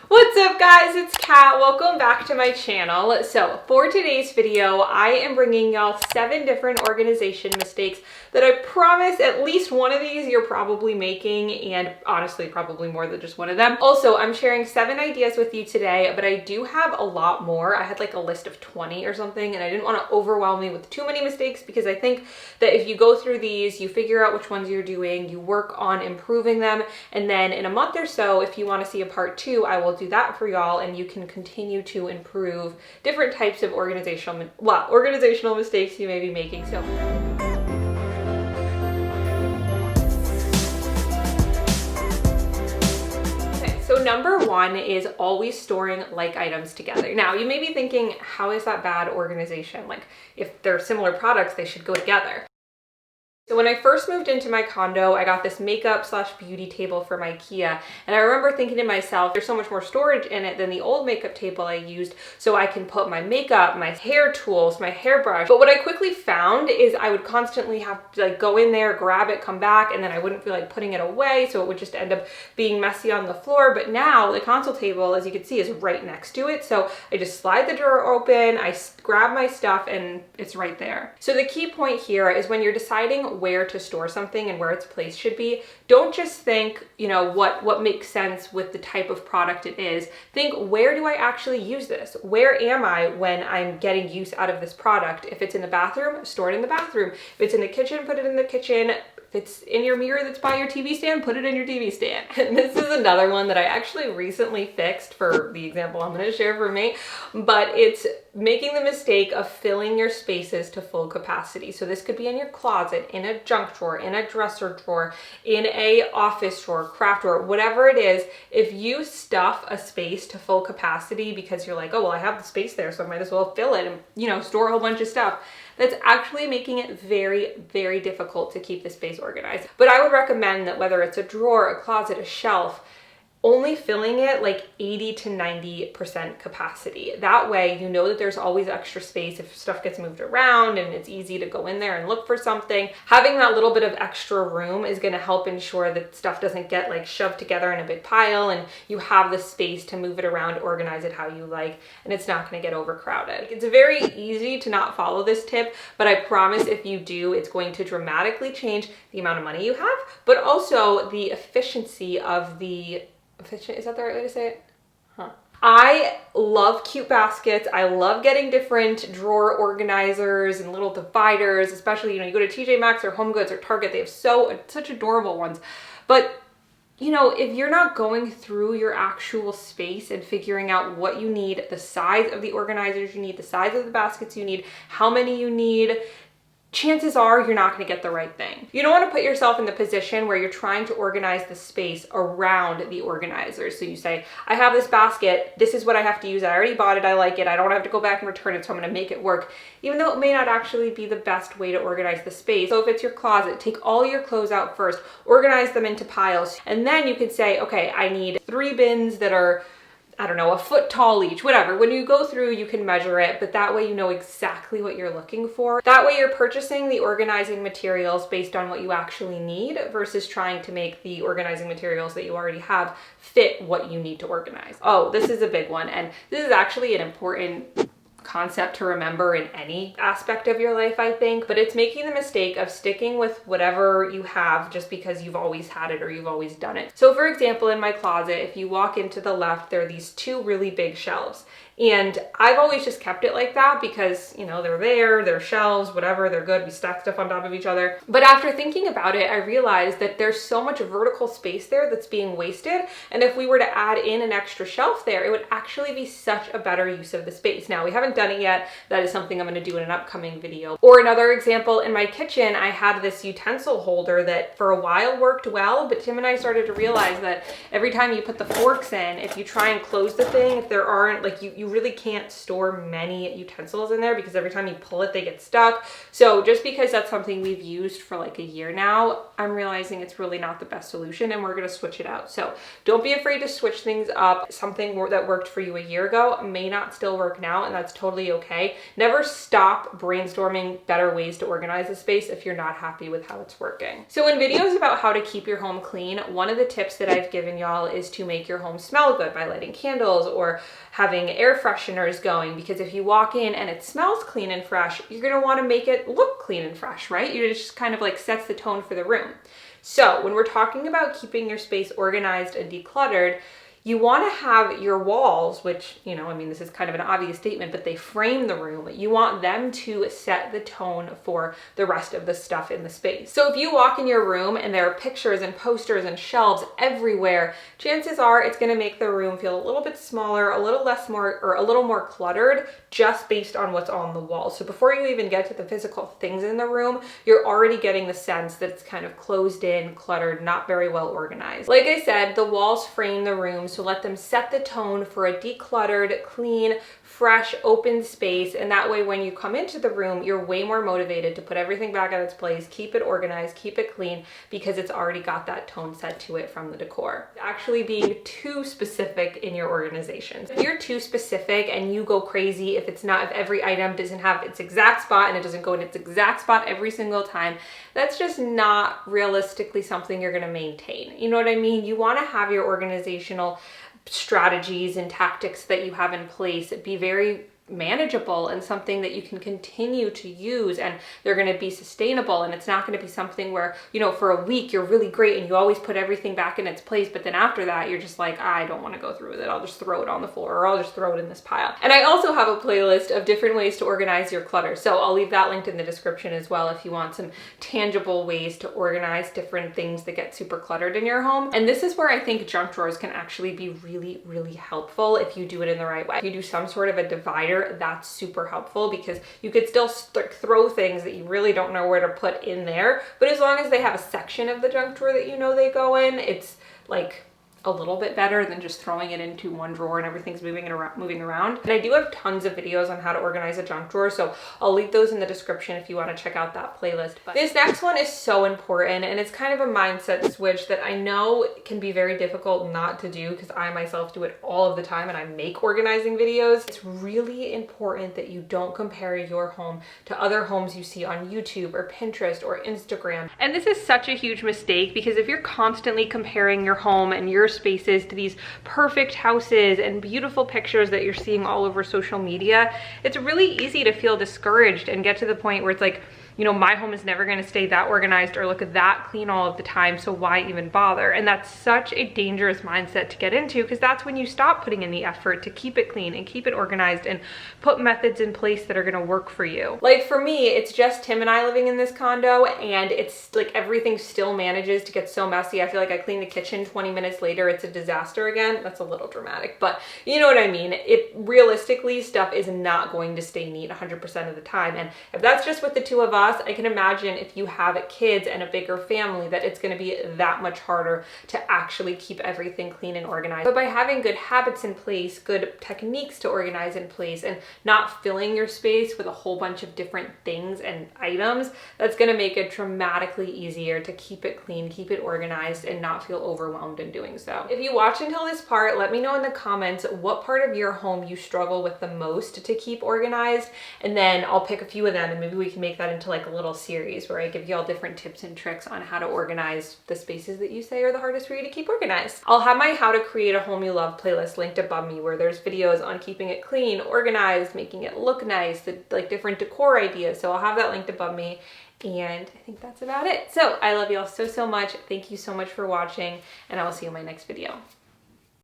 What's up guys, it's Kat. Welcome back to my channel. So for today's video, I am bringing y'all 7 different organization mistakes that I promise at least one of these you're probably making, and honestly probably more than just one of them. Also, I'm sharing 7 ideas with you today, but I do have a lot more. I had like a list of 20 or something, and I didn't want to overwhelm you with too many mistakes because I think that if you go through these, you figure out which ones you're doing, you work on improving them, and then in a month or so, if you want to see a part 2, I will do that for y'all, and you can continue to improve different types of organizational mistakes you may be making. So number 1 is always storing like items together. Now you may be thinking, how is that bad organization? Like if they're similar products, they should go together. So when I first moved into my condo, I got this makeup / beauty table from IKEA. And I remember thinking to myself, there's so much more storage in it than the old makeup table I used, so I can put my makeup, my hair tools, my hairbrush. But what I quickly found is I would constantly have to like go in there, grab it, come back, and then I wouldn't feel like putting it away, so it would just end up being messy on the floor. But now the console table, as you can see, is right next to it. So I just slide the drawer open, I grab my stuff, and it's right there. So the key point here is when you're deciding where to store something and where its place should be, don't just think, you know, what makes sense with the type of product it is. Think, where do I actually use this? Where am I when I'm getting use out of this product? If it's in the bathroom, store it in the bathroom. If it's in the kitchen, put it in the kitchen. If it's in your mirror that's by your TV stand, put it in your TV stand. And this is another one that I actually recently fixed for the example I'm going to share for me, but it's making the mistake of filling your spaces to full capacity. So this could be in your closet, in a junk drawer, in a dresser drawer, in a office drawer, craft drawer, whatever it is. If you stuff a space to full capacity because you're like, oh, well, I have the space there, so I might as well fill it and, you know, store a whole bunch of stuff, that's actually making it very, very difficult to keep the space organized. But I would recommend that whether it's a drawer, a closet, a shelf, only filling it like 80 to 90% capacity. That way, you know that there's always extra space if stuff gets moved around and it's easy to go in there and look for something. Having that little bit of extra room is going to help ensure that stuff doesn't get like shoved together in a big pile, and you have the space to move it around, organize it how you like, and it's not going to get overcrowded. It's very easy to not follow this tip, but I promise if you do, it's going to dramatically change the amount of money you have, but also the efficiency of the efficient, is that the right way to say it? I love cute baskets. I love getting different drawer organizers and little dividers, especially, you know, you go to TJ Maxx or Home Goods or Target, they have such adorable ones. But you know, if you're not going through your actual space and figuring out what you need, the size of the organizers you need, the size of the baskets you need, how many you need, chances are you're not going to get the right thing. You don't want to put yourself in the position where you're trying to organize the space around the organizers. So you say, I have this basket, this is what I have to use, I already bought it, I like it, I don't have to go back and return it, so I'm going to make it work, even though it may not actually be the best way to organize the space. So if it's your closet, take all your clothes out first, organize them into piles, and then you could say, okay, I need 3 bins that are, I don't know, a foot tall each, whatever. When you go through, you can measure it, but that way you know exactly what you're looking for. That way you're purchasing the organizing materials based on what you actually need versus trying to make the organizing materials that you already have fit what you need to organize. Oh, this is a big one, and this is actually an important concept to remember in any aspect of your life, I think, but it's making the mistake of sticking with whatever you have just because you've always had it or you've always done it. So for example, in my closet, if you walk into the left, there are these 2 really big shelves. And I've always just kept it like that because, you know, they're shelves, whatever, they're good. We stack stuff on top of each other. But after thinking about it, I realized that there's so much vertical space there that's being wasted. And if we were to add in an extra shelf there, it would actually be such a better use of the space. Now, we haven't done it yet. That is something I'm going to do in an upcoming video. Or another example, in my kitchen, I had this utensil holder that for a while worked well, but Tim and I started to realize that every time you put the forks in, if you try and close the thing, if there aren't, like you really can't store many utensils in there because every time you pull it, they get stuck. So just because that's something we've used for like a year now, I'm realizing it's really not the best solution, and we're going to switch it out. So don't be afraid to switch things up. Something that worked for you a year ago may not still work now, and that's totally okay. Never stop brainstorming better ways to organize a space if you're not happy with how it's working. So in videos about how to keep your home clean, one of the tips that I've given y'all is to make your home smell good by lighting candles or having air fresheners going, because if you walk in and it smells clean and fresh, you're gonna wanna make it look clean and fresh, right? It just kind of like sets the tone for the room. So when we're talking about keeping your space organized and decluttered, you want to have your walls, which, you know, I mean, this is kind of an obvious statement, but they frame the room. You want them to set the tone for the rest of the stuff in the space. So if you walk in your room and there are pictures and posters and shelves everywhere, chances are it's going to make the room feel a little bit smaller, a little more cluttered, just based on what's on the wall. So before you even get to the physical things in the room, you're already getting the sense that it's kind of closed in, cluttered, not very well organized. Like I said, the walls frame the room, so let them set the tone for a decluttered, clean, fresh, open space. And that way, when you come into the room, you're way more motivated to put everything back in its place, keep it organized, keep it clean, because it's already got that tone set to it from the decor. Actually being too specific in your organization. If you're too specific and you go crazy if every item doesn't have its exact spot and it doesn't go in its exact spot every single time, that's just not realistically something you're gonna maintain. You know what I mean? You wanna have your organizational strategies and tactics that you have in place be very manageable and something that you can continue to use, and they're going to be sustainable. And it's not going to be something where, you know, for a week you're really great and you always put everything back in its place, but then after that you're just like, I don't want to go through with it, I'll just throw it on the floor, or I'll just throw it in this pile. And I also have a playlist of different ways to organize your clutter, so I'll leave that linked in the description as well if you want some tangible ways to organize different things that get super cluttered in your home. And this is where I think junk drawers can actually be really, really helpful if you do it in the right way. If you do some sort of a divider, that's super helpful, because you could still throw things that you really don't know where to put in there, but as long as they have a section of the junk drawer that you know they go in, it's like a little bit better than just throwing it into one drawer and everything's moving around. And I do have tons of videos on how to organize a junk drawer, so I'll leave those in the description if you want to check out that playlist. But this next one is so important, and it's kind of a mindset switch that I know can be very difficult not to do, because I myself do it all of the time and I make organizing videos. It's really important that you don't compare your home to other homes you see on YouTube or Pinterest or Instagram. And this is such a huge mistake, because if you're constantly comparing your home and your spaces to these perfect houses and beautiful pictures that you're seeing all over social media, it's really easy to feel discouraged and get to the point where it's like, you know, my home is never going to stay that organized or look that clean all of the time, so why even bother? And that's such a dangerous mindset to get into, because that's when you stop putting in the effort to keep it clean and keep it organized and put methods in place that are going to work for you. Like for me, it's just Tim and I living in this condo, and it's like everything still manages to get so messy. I feel like I clean the kitchen, 20 minutes later it's a disaster again. That's a little dramatic, but you know what I mean. Realistically, stuff is not going to stay neat 100% of the time, and if that's just with the two of us, I can imagine if you have kids and a bigger family that it's going to be that much harder to actually keep everything clean and organized. But by having good habits in place, good techniques to organize in place, and not filling your space with a whole bunch of different things and items, that's going to make it dramatically easier to keep it clean, keep it organized, and not feel overwhelmed in doing so. If you watch until this part, let me know in the comments what part of your home you struggle with the most to keep organized, and then I'll pick a few of them and maybe we can make that into like a little series where I give you all different tips and tricks on how to organize the spaces that you say are the hardest for you to keep organized. I'll have my How to Create a Home You Love playlist linked above me, where there's videos on keeping it clean, organized, making it look nice, like different decor ideas. So I'll have that linked above me. And I think that's about it. So I love you all so, so much. Thank you so much for watching, and I will see you in my next video.